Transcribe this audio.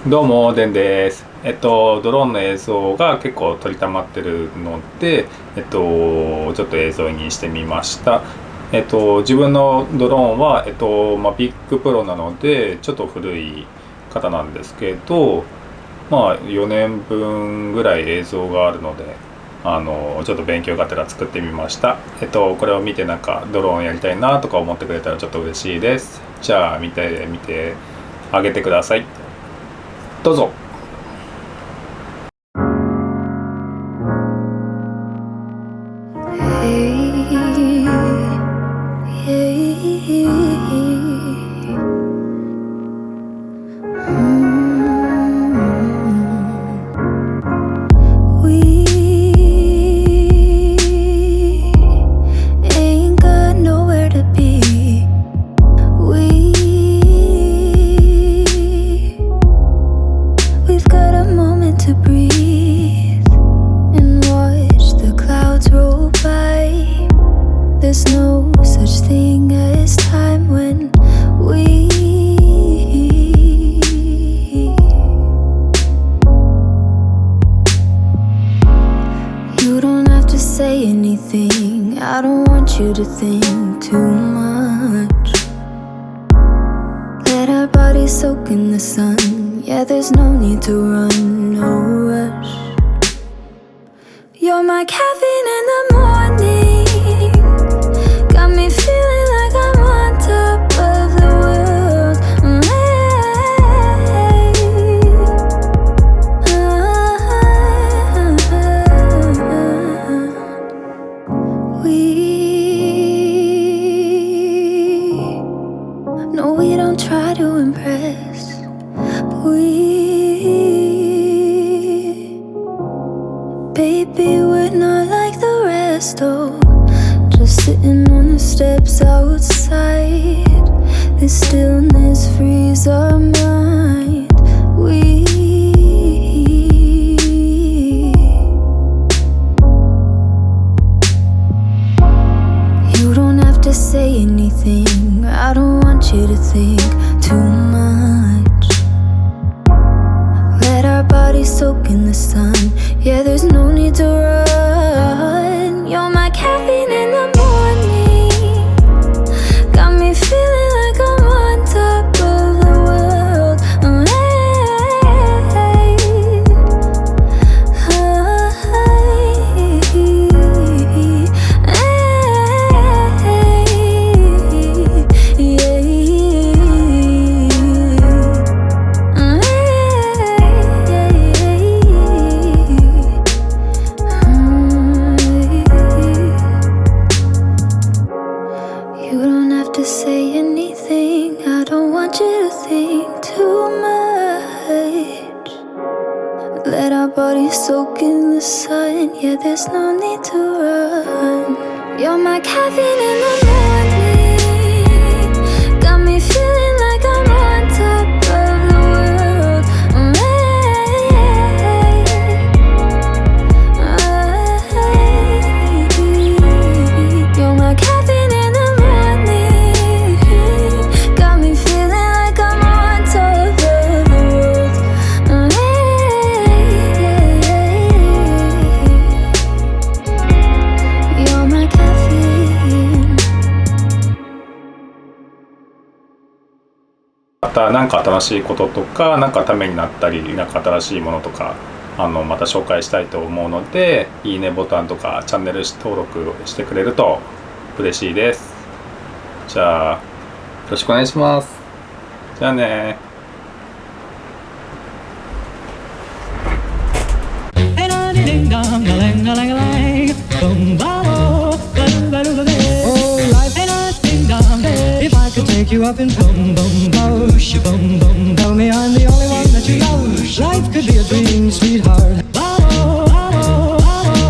どうも、でんです。ドローンの映像が結構取りたまってるので、ちょっと映像にしてみました。自分のドローンは、MAVIC PRO なので、ちょっと古い方なんですけど、4年分ぐらい映像があるので、ちょっと勉強がてら作ってみました。これを見てなんかドローンやりたいなとか思ってくれたらちょっと嬉しいです。じゃあ、見てあげてください。どうぞ。There's no such thing as time when You don't have to say anything. I don't want you to think too much. Let our bodies soak in the sun. Yeah, there's no need to run, no rush. You're my caffeine in the morning.Got me feeling like I'm on top of the world. We don't try to impress. Baby, we're not like the rest. Just sitting on the steps outside. This stillness frees our mind. You don't have to say anything. I don't want you to think too much. Let our bodies soak in the sun. Yeah, there's no need to run. You're my caffeine in the morning.Got me feeling like I'm on top of the world. You don't have to say anything. I don't want you to think too much. Let our bodies soak in the sun. Yeah, there's no need to run. You're my caffeine in the morning. Got me feeling like I'm on top of the world. You're my caffeine in the morning.Got me feeling like I'm on top of the world. You're my caffeine. また何か新しいこととか何かためになったり何か新しいものとかまた紹介したいと思うのでいいねボタンとかチャンネル登録してくれると嬉しいです。じゃあよろしくお願いします。じゃあね。If I could take you up and boom, boom, boom, boom, boom, tell me I'm the only one that you love. Life could be a dream, sweetheart.